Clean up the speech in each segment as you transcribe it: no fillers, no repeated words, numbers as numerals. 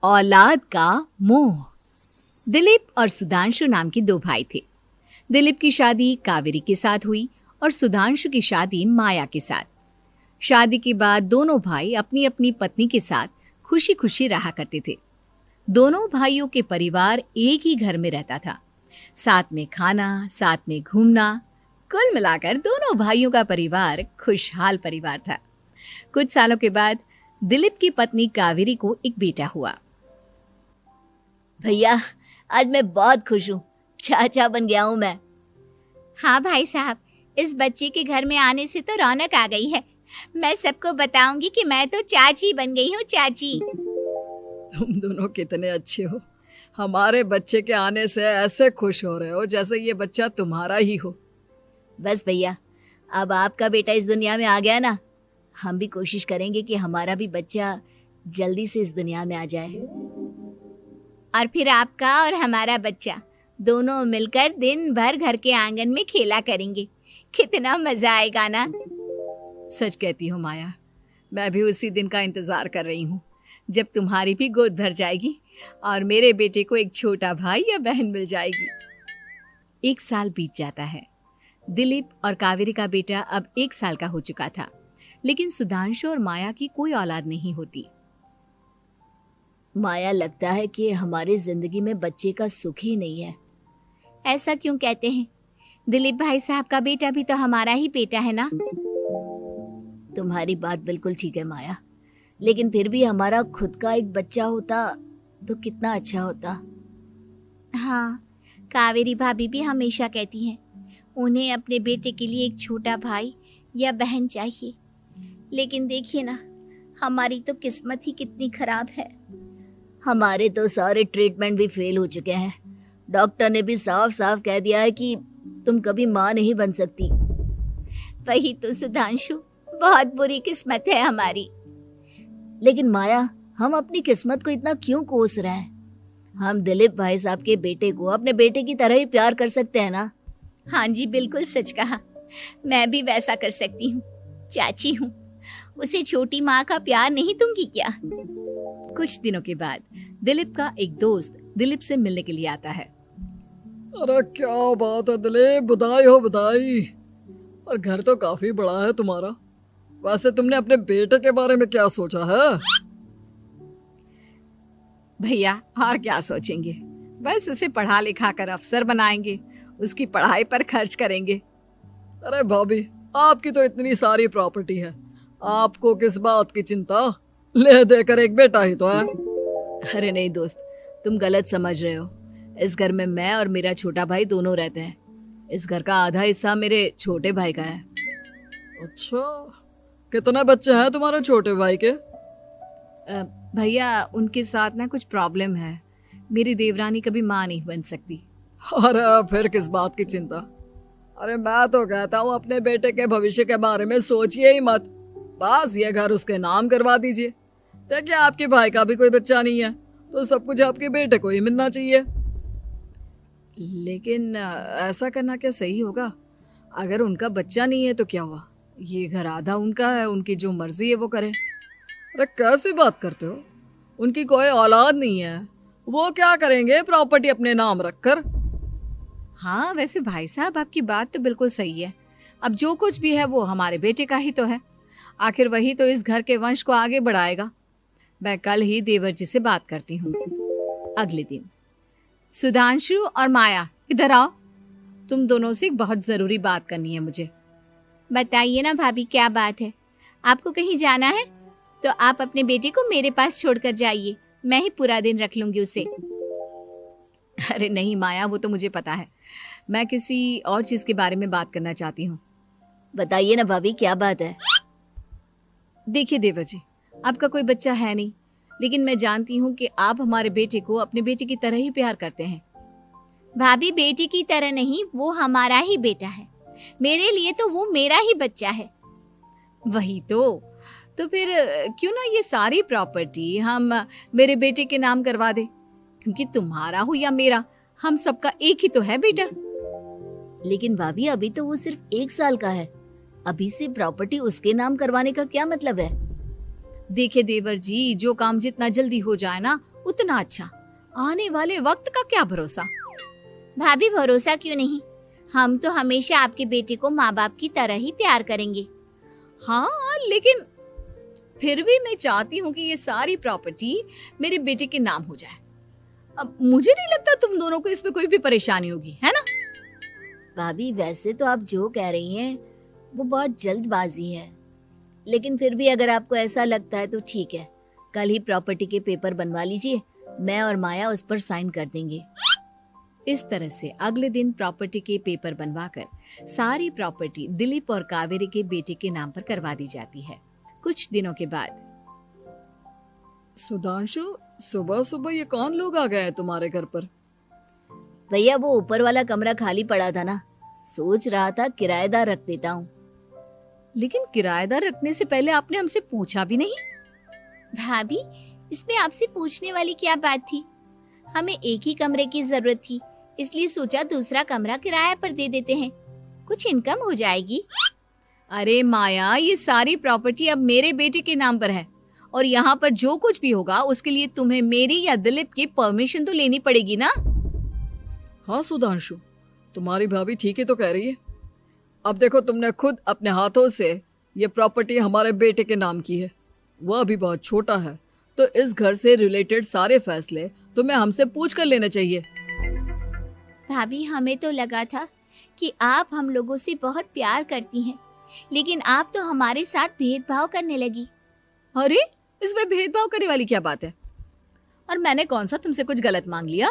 औलाद का मोह। दिलीप और सुधांशु नाम के दो भाई थे। दिलीप की शादी कावेरी के साथ हुई और सुधांशु की शादी माया के साथ। शादी के बाद दोनों भाई अपनी अपनी पत्नी के साथ खुशी खुशी रहा करते थे। दोनों भाइयों के परिवार एक ही घर में रहता था, साथ में खाना, साथ में घूमना। कुल मिलाकर दोनों भाइयों का परिवार खुशहाल परिवार था। कुछ सालों के बाद दिलीप की पत्नी कावेरी को एक बेटा हुआ। भैया, आज मैं बहुत खुश हूँ, चाचा बन गया हूँ मैं। हाँ भाई साहब, इस बच्चे के घर में आने से तो रौनक आ गई है। मैं सबको बताऊंगी कि मैं तो चाची बन गई हूँ, चाची। तुम दोनों कितने अच्छे हो। हमारे बच्चे के आने से ऐसे खुश हो रहे हो जैसे ये बच्चा तुम्हारा ही हो। बस भैया, अब आपका बेटा इस दुनिया में आ गया ना, हम भी कोशिश करेंगे कि हमारा भी बच्चा जल्दी से इस दुनिया में आ जाए। और फिर आपका और हमारा बच्चा दोनों मिलकर दिन भर घर के आंगन में खेला करेंगे। कितना मजा आएगा ना। सच कहती हो माया, मैं भी उसी दिन का इंतजार कर रही हूँ जब तुम्हारी भी गोद भर जाएगी और मेरे बेटे को एक छोटा भाई या बहन मिल जाएगी। 1 साल बीत जाता है। दिलीप और कावेरी का बेटा अब 1 साल का हो चुका था, लेकिन सुधांशु और माया की कोई औलाद नहीं होती। माया, लगता है कि हमारी जिंदगी में बच्चे का सुख ही नहीं है। ऐसा क्यों कहते हैं? दिलीप भाई साहब का बेटा भी तो हमारा ही बेटा है ना। तुम्हारी बात बिल्कुल ठीक है माया, लेकिन फिर भी हमारा खुद का एक बच्चा होता तो कितना अच्छा होता। हाँ, कावेरी भाभी भी हमेशा कहती हैं उन्हें अपने बेटे के लिए एक छोटा भाई या बहन चाहिए। लेकिन देखिए ना, हमारी तो किस्मत ही कितनी खराब है। हमारे तो सारे ट्रीटमेंट भी फेल हो चुके हैं। डॉक्टर ने भी साफ साफ कह दिया है कि तुम कभी माँ नहीं बन सकती। वही तो सुधांशु, बहुत बुरी किस्मत है हमारी। लेकिन माया, हम अपनी किस्मत को इतना क्यों कोस रहे हैं? हम दिलीप भाई साहब के बेटे को अपने बेटे की तरह ही प्यार कर सकते हैं ना। हाँ जी, बिल्कुल सच कहा। मैं भी वैसा कर सकती हूँ। चाची हूँ, उसे छोटी माँ का प्यार नहीं दूंगी क्या? कुछ दिनों के बाद दिलीप का एक दोस्त दिलीप से मिलने के लिए आता है। अरे क्या बात है दिलीप, बधाई हो बधाई। और घर तो काफी बड़ा है तुम्हारा। वैसे तुमने अपने बेटे के बारे में क्या सोचा है? भैया, और क्या सोचेंगे, बस उसे पढ़ा लिखा कर अफसर बनाएंगे, उसकी पढ़ाई पर खर्च करेंगे। अरे भाभी, आपकी तो इतनी सारी प्रॉपर्टी है, आपको किस बात की चिंता? ले देकर एक बेटा ही तो है। अरे नहीं दोस्त, तुम गलत समझ रहे हो। इस घर में मैं और मेरा छोटा भाई दोनों रहते हैं। इस घर का आधा हिस्सा मेरे छोटे भाई का है। अच्छा, कितने बच्चे हैं तुम्हारे छोटे भाई के? भैया, उनके साथ ना कुछ प्रॉब्लम है। मेरी देवरानी कभी माँ नहीं बन सकती। अरे फिर किस बात की चिंता? अरे मैं तो कहता हूँ अपने बेटे के भविष्य के बारे में सोचिए ही मत। बस ये घर उसके नाम करवा दीजिए। देखिए, आपके भाई का भी कोई बच्चा नहीं है तो सब कुछ आपके बेटे को ही मिलना चाहिए। लेकिन ऐसा करना क्या सही होगा? अगर उनका बच्चा नहीं है तो क्या हुआ? ये घर आधा उनका है, उनकी जो मर्जी है वो करे। अरे कैसी बात करते हो? उनकी कोई औलाद नहीं है, वो क्या करेंगे प्रॉपर्टी अपने नाम रखकर? हाँ, वैसे भाई साहब, आपकी बात तो बिल्कुल सही है। अब जो कुछ भी है वो हमारे बेटे का ही तो है। आखिर वही तो इस घर के वंश को आगे बढ़ाएगा। मैं कल ही देवर जी से बात करती हूँ। अगले दिन सुधांशु और माया, इधर आओ। तुम दोनों से एक बहुत जरूरी बात करनी है मुझे। बताइए ना भाभी, क्या बात है? आपको कहीं जाना है तो आप अपने बेटे को मेरे पास छोड़कर जाइए, मैं ही पूरा दिन रख लूंगी उसे। अरे नहीं माया, वो तो मुझे पता है। मैं किसी और चीज के बारे में बात करना चाहती हूँ। बताइए ना भाभी, क्या बात है? देखिए देवर जी, आपका कोई बच्चा है नहीं, लेकिन मैं जानती हूँ कि आप हमारे बेटे को अपने बेटे की तरह ही प्यार करते हैं। भाभी, बेटे की तरह नहीं, वो हमारा ही बेटा है। मेरे लिए तो वो मेरा ही बच्चा है। वही तो फिर क्यों ना ये सारी प्रॉपर्टी हम मेरे बेटे के नाम करवा दे, क्योंकि तुम्हारा हो या मेरा, हम सबका एक ही तो है बेटा। लेकिन भाभी, अभी तो वो सिर्फ 1 साल का है। अभी से प्रॉपर्टी उसके नाम करवाने का क्या मतलब है? देखे देवर जी, जो काम जितना जल्दी हो जाए ना उतना अच्छा। आने वाले वक्त का क्या भरोसा। भाभी भरोसा क्यों नहीं, हम तो हमेशा आपके बेटे को माँ बाप की तरह ही प्यार करेंगे। हाँ, लेकिन फिर भी मैं चाहती हूँ कि ये सारी प्रॉपर्टी मेरे बेटे के नाम हो जाए। अब मुझे नहीं लगता तुम दोनों को इसमें कोई भी परेशानी होगी, है ना? भाभी वैसे तो आप जो कह रही हैं वो बहुत जल्दबाजी है, लेकिन फिर भी अगर आपको ऐसा लगता है तो ठीक है, कल ही प्रॉपर्टी के पेपर बनवा लीजिए, मैं और माया उस पर साइन कर देंगे। इस तरह से अगले दिन प्रॉपर्टी के पेपर बनवाकर सारी प्रॉपर्टी दिलीप और कावेरी के बेटे के नाम पर करवा दी जाती है। कुछ दिनों के बाद सुधांशु, सुबह सुबह ये कौन लोग आ गए हैं तुम्हारे घर पर? भैया वो ऊपर वाला कमरा खाली पड़ा था ना, सोच रहा था किराएदार रख देता हूँ। लेकिन किराएदार रखने से पहले आपने हमसे पूछा भी नहीं। भाभी इसमें आपसे पूछने वाली क्या बात थी, हमें एक ही कमरे की जरूरत थी, इसलिए सोचा दूसरा कमरा किराए पर दे देते हैं, कुछ इनकम हो जाएगी। अरे माया, ये सारी प्रॉपर्टी अब मेरे बेटे के नाम पर है और यहाँ पर जो कुछ भी होगा उसके लिए तुम्हें मेरी या दिलीप की परमिशन तो लेनी पड़ेगी ना। हाँ सुधांशु, तुम्हारी भाभी ठीक ही तो कह रही है। अब देखो, तुमने खुद अपने हाथों से ये प्रॉपर्टी हमारे बेटे के नाम की है, वह अभी बहुत छोटा है, तो इस घर से रिलेटेड सारे फैसले तुम्हें हमसे पूछ कर लेने चाहिए। भाभी हमें तो लगा था कि आप हम लोगों से बहुत प्यार करती हैं, लेकिन आप तो हमारे साथ भेदभाव करने लगी। अरे, इसमें भेदभाव करने वाली क्या बात है? और मैंने कौन सा तुमसे कुछ गलत मांग लिया?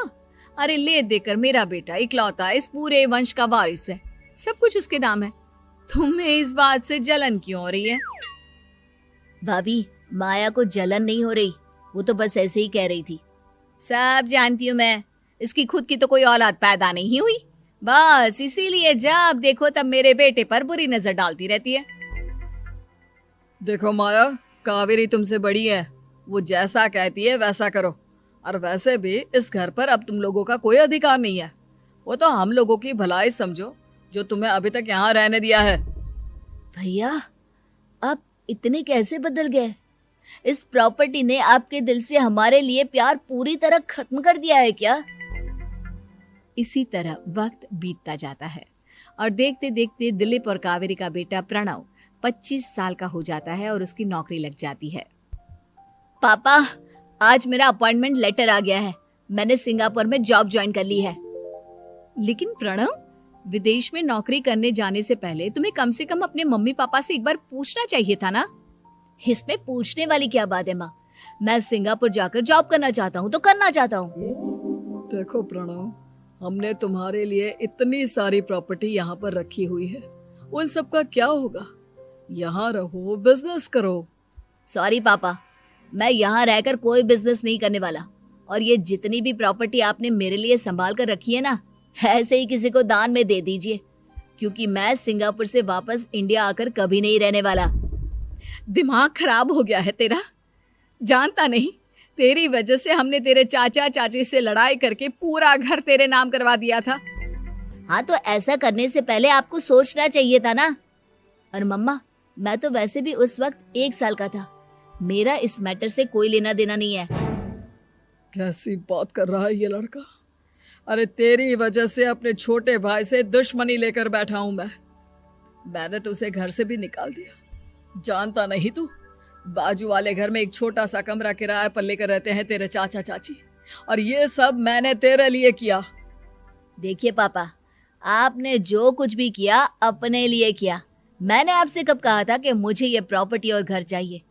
अरे ले देकर मेरा बेटा इकलौता इस पूरे वंश का वारिस है, सब कुछ उसके नाम है। तुम्हें इस बात से जलन क्यों हो रही है? भाभी माया को जलन नहीं हो रही, वो तो बस ऐसे ही कह रही थी। सब जानती हूँ मैं, इसकी खुद की तो कोई औलाद पैदा नहीं हुई, बस इसीलिए जब देखो तब मेरे बेटे पर बुरी नजर डालती रहती है। देखो माया, कावेरी तुमसे बड़ी है, वो जैसा कहती है वैसा करो। और वैसे भी इस घर पर अब तुम लोगों का कोई अधिकार नहीं है, वो तो हम लोगों की भलाई समझो जो तुम्हें अभी तक यहाँ रहने दिया है। भैया आप इतने कैसे बदल गए? इस प्रॉपर्टी ने आपके दिल से हमारे लिए प्यार पूरी तरह खत्म कर दिया है क्या? इसी तरह वक्त बीतता जाता है और देखते देखते दिलीप और कावेरी का बेटा प्रणव 25 साल का हो जाता है और उसकी नौकरी लग जाती है। पापा, आज मेरा अपॉइंटमेंट लेटर आ गया है, मैंने सिंगापुर में जॉब ज्वाइन कर ली है। लेकिन प्रणव, विदेश में नौकरी करने जाने से पहले तुम्हें कम से कम अपने मम्मी पापा से एक बार पूछना चाहिए था ना। इसमें पूछने वाली क्या बात है माँ, मैं सिंगापुर जाकर जॉब करना चाहता हूँ तो करना चाहता हूँ। देखो प्रणव, हमने तुम्हारे लिए इतनी सारी प्रॉपर्टी यहाँ पर रखी हुई है, उन सब का क्या होगा? यहाँ रहो, बिजनेस करो। सॉरी पापा, मैं यहाँ रहकर कोई बिजनेस नहीं करने वाला, और ये जितनी भी प्रॉपर्टी आपने मेरे लिए संभाल कर रखी है ना, ऐसे ही किसी को दान में दे दीजिए, क्योंकि मैं सिंगापुर से वापस इंडिया आकर कभी नहीं रहने वाला। दिमाग खराब हो गया है तेरा, जानता नहीं तेरी वजह से हमने तेरे चाचा चाची से लड़ाई करके पूरा घर तेरे नाम करवा दिया था। हाँ तो ऐसा करने से पहले आपको सोचना चाहिए था ना। और मम्मा, मैं तो वैसे भी उस वक्त 1 साल का था, मेरा इस मैटर से कोई लेना देना नहीं है। कैसी बात कर रहा है ये लड़का? अरे तेरी वजह से अपने छोटे भाई से दुश्मनी लेकर बैठा हूं मैंने तो उसे घर से भी निकाल दिया। जानता नहीं तू, बाजू वाले घर में एक छोटा सा कमरा किराए पर लेकर रहते हैं तेरे चाचा चाची, और ये सब मैंने तेरे लिए किया। देखिए पापा, आपने जो कुछ भी किया अपने लिए किया। मैंने आपसे कब कहा था कि मुझे ये प्रॉपर्टी और घर चाहिए?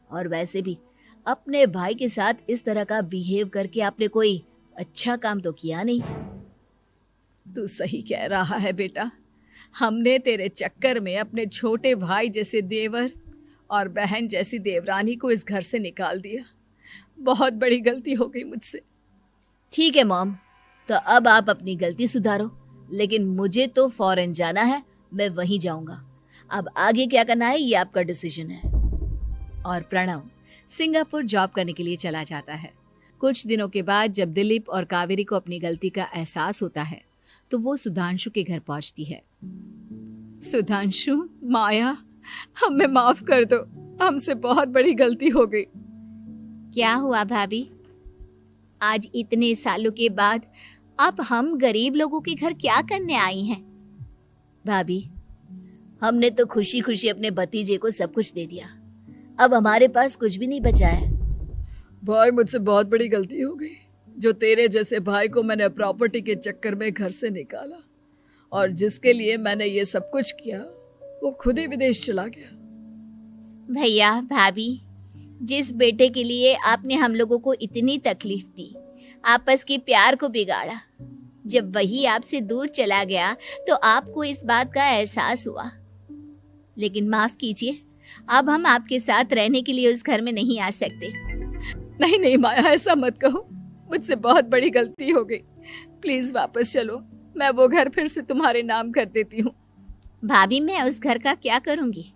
और वैसे भी अपने भाई के साथ इस तरह का बिहेव करके आपने कोई अच्छा काम तो किया नहीं। तू सही कह रहा है बेटा, हमने तेरे चक्कर में अपने छोटे भाई जैसे देवर और बहन जैसी देवरानी को इस घर से निकाल दिया। बहुत बड़ी गलती हो गई मुझसे। ठीक है मॉम, तो अब आप अपनी गलती सुधारो, लेकिन मुझे तो फॉरेन जाना है, मैं वहीं जाऊंगा। अब आगे क्या करना है ये आपका डिसीजन है। और प्रणव सिंगापुर जॉब करने के लिए चला जाता है। कुछ दिनों के बाद जब दिलीप और कावेरी को अपनी गलती का एहसास होता है तो वो सुधांशु के घर पहुंचती है। सुधांशु, माया, हमें माफ कर दो, हमसे बहुत बड़ी गलती हो गई। क्या हुआ भाभी? आज इतने सालों के बाद आप हम गरीब लोगों के घर क्या करने आई हैं? भाभी, हमने तो खुशी खुशी अपने भतीजे को सब कुछ दे दिया, अब हमारे पास कुछ भी नहीं बचा है। भाई, मुझसे बहुत बड़ी गलती हो गई। जो तेरे जैसे भाई को मैंने प्रॉपर्टी के चक्कर में घर से निकाला और जिसके लिए मैंने ये सब कुछ किया, वो खुद ही विदेश चला गया। भैया भाभी, जिस बेटे के लिए आपने हम लोगों को इतनी तकलीफ दी, आपस के प्यार को बिगाड़ा, जब वही आपसे दूर चला गया तो आपको इस बात का एहसास हुआ। लेकिन माफ कीजिए, अब हम आपके साथ रहने के लिए उस घर में नहीं आ सकते। नहीं नहीं माया, ऐसा मत कहो। मुझसे बहुत बड़ी गलती हो गई। प्लीज वापस चलो, मैं वो घर फिर से तुम्हारे नाम कर देती हूँ। भाभी, मैं उस घर का क्या करूंगी?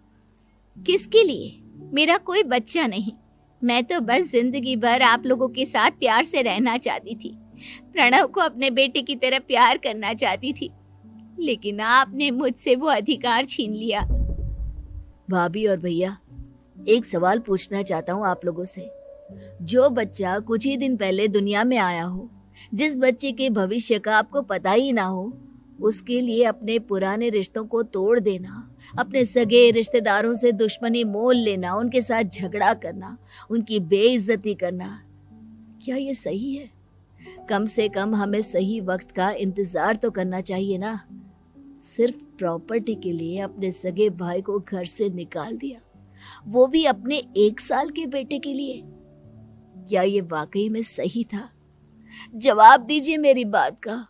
किसके लिए? मेरा कोई बच्चा नहीं। मैं तो बस जिंदगी भर आप लोगों के साथ प्यार से रहना चाहती थी। प्रणव को अपने बेटे की तरह प्यार करना चाहती थी, लेकिन आपने मुझसे वो अधिकार छीन लिया। भाभी और भैया, एक सवाल पूछना चाहता हूँ आप लोगों से। जो बच्चा कुछ ही दिन पहले दुनिया में आया हो, जिस बच्चे के भविष्य का आपको पता ही ना हो, उसके लिए अपने पुराने रिश्तों को तोड़ देना, अपने सगे रिश्तेदारों से दुश्मनी मोल लेना, उनके साथ झगड़ा करना, उनकी बेइज्जती करना, क्या ये सही है? कम से कम हमें सही वक्त का इंतजार तो करना चाहिए ना। सिर्फ प्रॉपर्टी के लिए अपने सगे भाई को घर से निकाल दिया, वो भी अपने 1 साल के बेटे के लिए। क्या ये वाकई में सही था? जवाब दीजिए मेरी बात का।